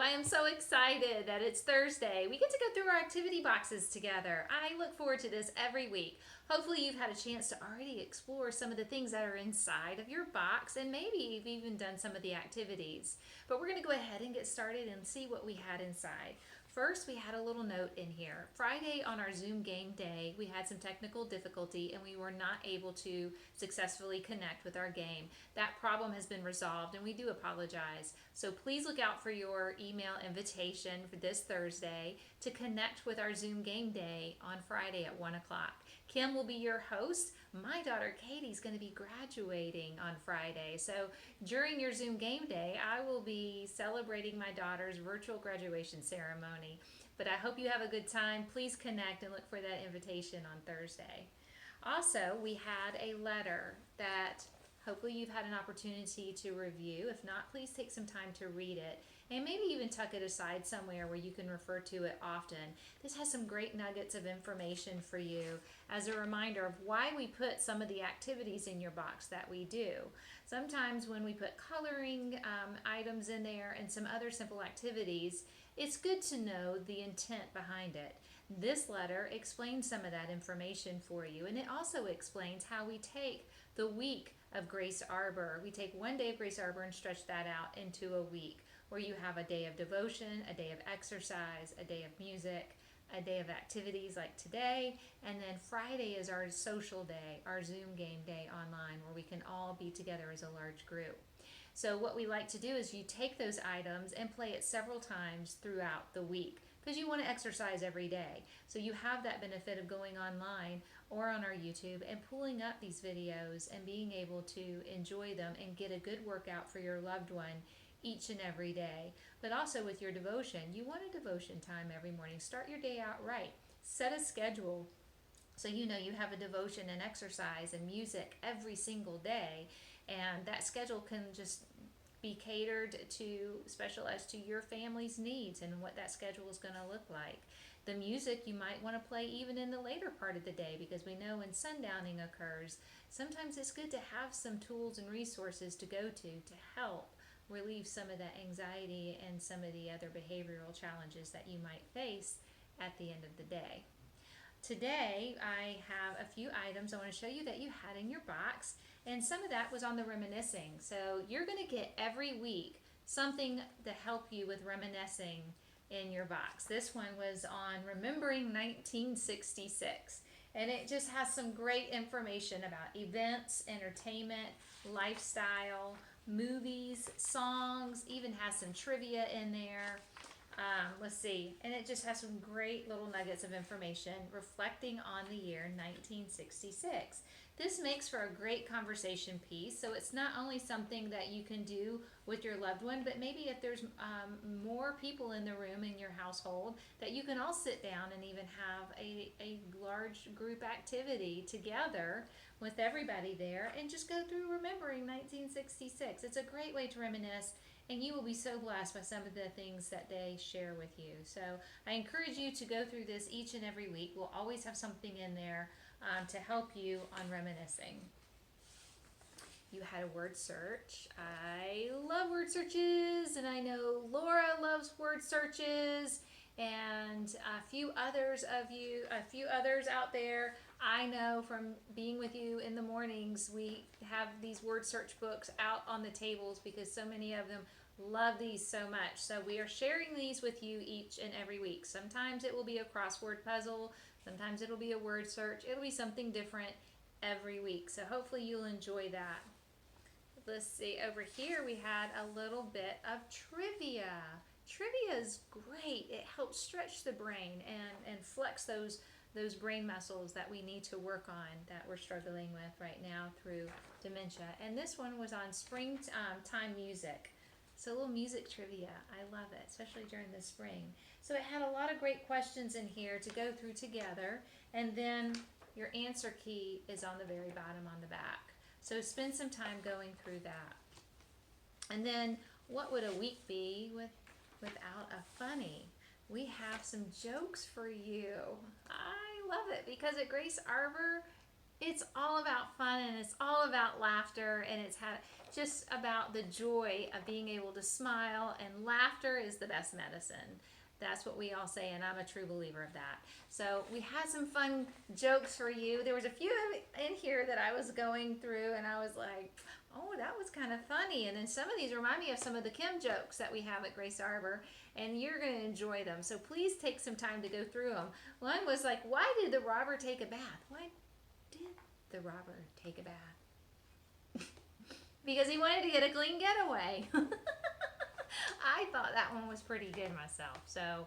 I am so excited that it's Thursday. We get to go through our activity boxes together. I look forward to this every week. Hopefully, you've had a chance to already explore some of the things that are inside of your box, and maybe you've even done some of the activities. But we're going to go ahead and get started and see what we had inside. First, we had a little note in here. Friday on our Zoom game day, we had some technical difficulty and we were not able to successfully connect with our game. That problem has been resolved and we do apologize. So please look out for your email invitation for this Thursday to connect with our Zoom game day on Friday at 1 o'clock. Kim will be your host. My daughter Katie's going to be graduating on Friday. So during your Zoom game day, I will be celebrating my daughter's virtual graduation ceremony. But I hope you have a good time. Please connect and look for that invitation on Thursday. Also, we had a letter that hopefully you've had an opportunity to review. If not, please take some time to read it and maybe even tuck it aside somewhere where you can refer to it often. This has some great nuggets of information for you as a reminder of why we put some of the activities in your box that we do. Sometimes when we put coloring items in there and some other simple activities, it's good to know the intent behind it. This letter explains some of that information for you, and it also explains how we take the week of Grace Arbor. We take one day of Grace Arbor and stretch that out into a week where you have a day of devotion, a day of exercise, a day of music, a day of activities like today, and then Friday is our social day, our Zoom game day online where we can all be together as a large group. So what we like to do is you take those items and play it several times throughout the week because you want to exercise every day. So you have that benefit of going online or on our YouTube and pulling up these videos and being able to enjoy them and get a good workout for your loved one each and every day. But also with your devotion, you want a devotion time every morning. Start your day out right. Set a schedule so you know you have a devotion and exercise and music every single day, and that schedule can just be catered to specialized to your family's needs and what that schedule is going to look like. The music you might want to play even in the later part of the day because we know when sundowning occurs, sometimes it's good to have some tools and resources to go to help relieve some of that anxiety and some of the other behavioral challenges that you might face at the end of the day. Today, I have a few items I want to show you that you had in your box, and some of that was on the reminiscing. So you're going to get every week something to help you with reminiscing in your box. This one was on remembering 1966, and it just has some great information about events, entertainment, lifestyle, movies, songs, even has some trivia in there. Let's see, and it just has some great little nuggets of information reflecting on the year 1966. This makes for a great conversation piece, so it's not only something that you can do with your loved one, but maybe if there's more people in the room in your household, that you can all sit down and even have a large group activity together with everybody there and just go through remembering 1966. It's a great way to reminisce, and you will be so blessed by some of the things that they share with you. So I encourage you to go through this each and every week. We'll always have something in there to help you on reminiscing. You had a word search. I love word searches, and I know Laura loves word searches, and a few others out there. I know from being with you in the mornings, we have these word search books out on the tables because so many of them love these so much. So we are sharing these with you each and every week. Sometimes it will be a crossword puzzle. Sometimes it'll be a word search. It'll be something different every week. So hopefully you'll enjoy that. Let's see, over here we had a little bit of trivia. Trivia is great. It helps stretch the brain and flex those brain muscles that we need to work on that we're struggling with right now through dementia. And this one was on springtime music. So a little music trivia. I love it, especially during the spring. So it had a lot of great questions in here to go through together. And then your answer key is on the very bottom on the back. So spend some time going through that. And then what would a week be without a funny? We have some jokes for you. I love it because at Grace Arbor, It's all about fun and it's all about laughter and just about the joy of being able to smile, and laughter is the best medicine. That's what we all say, and I'm a true believer of that. So we had some fun jokes for you. There was a few in here that I was going through, and I was like, "Oh, that was kind of funny." And then some of these remind me of some of the Kim jokes that we have at Grace Arbor, and you're going to enjoy them. So please take some time to go through them. One was like, "Why did the robber take a bath? Why did the robber take a bath?" Because he wanted to get a clean getaway. I thought that one was pretty good myself. So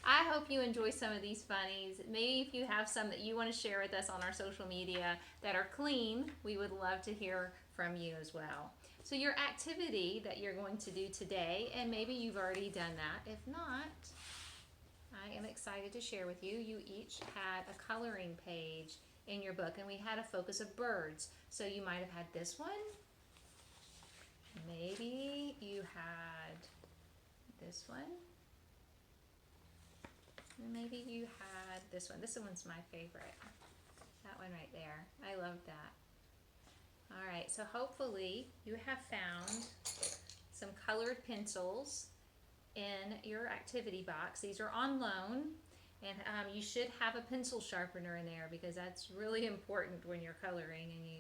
I hope you enjoy some of these funnies. Maybe if you have some that you want to share with us on our social media that are clean, we would love to hear from you as well. So your activity that you're going to do today, and maybe you've already done that. If not, I am excited to share with you. You each had a coloring page in your book, and we had a focus of birds. So you might have had this one. Maybe you had this one. And maybe you had this one. This one's my favorite. That one right there. I love that. All right, so hopefully you have found some colored pencils in your activity box. These are on loan, and you should have a pencil sharpener in there because that's really important when you're coloring and you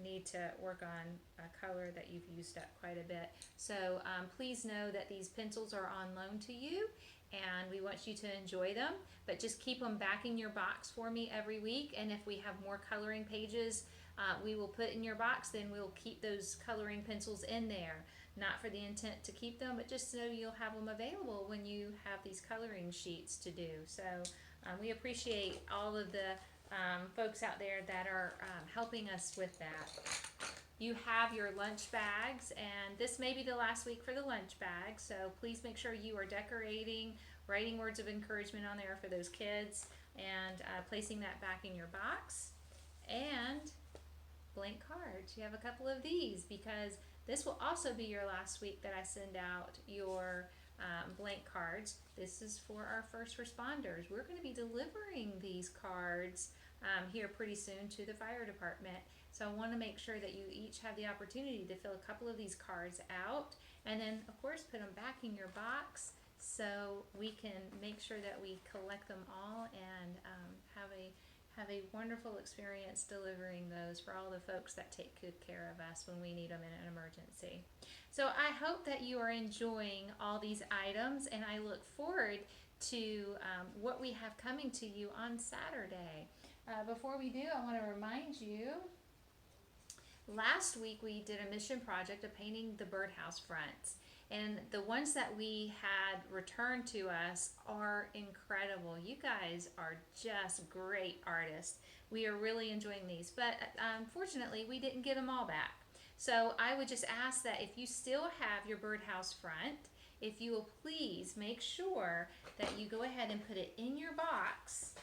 need to work on a color that you've used up quite a bit. So please know that these pencils are on loan to you, and we want you to enjoy them, but just keep them back in your box for me every week. And if we have more coloring pages we will put in your box, then we'll keep those coloring pencils in there. Not for the intent to keep them, but just so you'll have them available when you have these coloring sheets to do. So we appreciate all of the folks out there that are helping us with that. You have your lunch bags, and this may be the last week for the lunch bags, so please make sure you are decorating, writing words of encouragement on there for those kids, and placing that back in your box. And blank cards. You have a couple of these because this will also be your last week that I send out your blank cards. This is for our first responders. We're going to be delivering these cards here pretty soon to the fire department. So I want to make sure that you each have the opportunity to fill a couple of these cards out, and then of course put them back in your box so we can make sure that we collect them all and have a wonderful experience delivering those for all the folks that take good care of us when we need them in an emergency. So I hope that you are enjoying all these items, and I look forward to what we have coming to you on Saturday. Before we do, I want to remind you, last week we did a mission project of painting the birdhouse fronts. And the ones that we had returned to us are incredible. You guys are just great artists. We are really enjoying these, but unfortunately we didn't get them all back. So I would just ask that if you still have your birdhouse front, if you will please make sure that you go ahead and put it in your box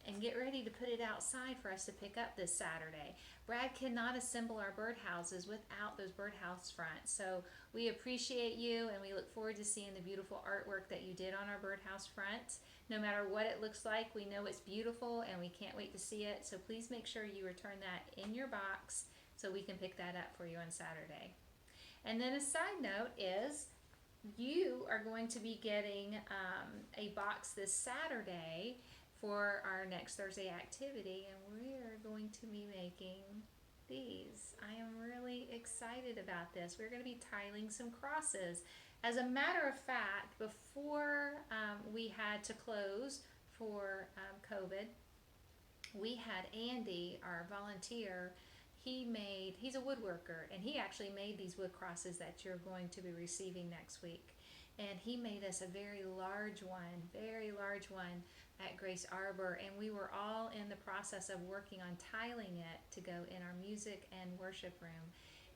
and get ready to put it outside for us to pick up this Saturday. Brad cannot assemble our birdhouses without those birdhouse fronts. So we appreciate you, and we look forward to seeing the beautiful artwork that you did on our birdhouse fronts. No matter what it looks like, we know it's beautiful and we can't wait to see it. So please make sure you return that in your box so we can pick that up for you on Saturday. And then a side note is you are going to be getting a box this Saturday for our next Thursday activity, and we're going to be making these. I am really excited about this. We're going to be tiling some crosses. As a matter of fact, before we had to close for COVID, we had Andy, our volunteer, he's a woodworker, and he actually made these wood crosses that you're going to be receiving next week. And he made us a very large one at Grace Arbor, and we were all in the process of working on tiling it to go in our music and worship room.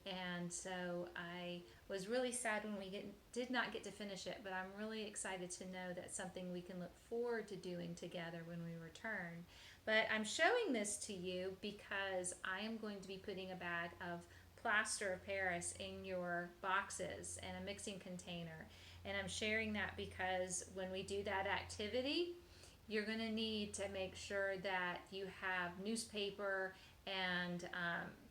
And so I was really sad when we did not get to finish it, but I'm really excited to know that's something we can look forward to doing together when we return. But I'm showing this to you because I am going to be putting a bag of plaster of Paris in your boxes and a mixing container. And I'm sharing that because when we do that activity, you're going to need to make sure that you have newspaper and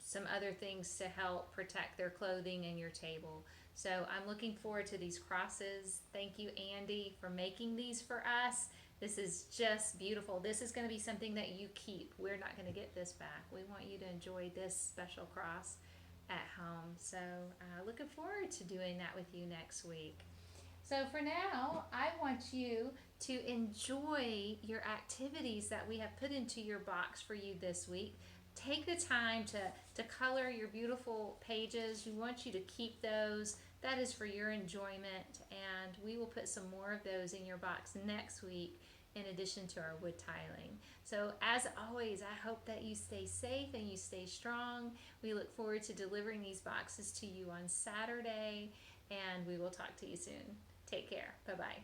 some other things to help protect their clothing and your table. So I'm looking forward to these crosses. Thank you, Andy, for making these for us. This is just beautiful. This is going to be something that you keep. We're not going to get this back. We want you to enjoy this special cross at home. So looking forward to doing that with you next week. So for now, I want you to enjoy your activities that we have put into your box for you this week. Take the time to color your beautiful pages. We want you to keep those. That is for your enjoyment, and we will put some more of those in your box next week in addition to our wood tiling. So as always, I hope that you stay safe and you stay strong. We look forward to delivering these boxes to you on Saturday, and we will talk to you soon. Take care. Bye-bye.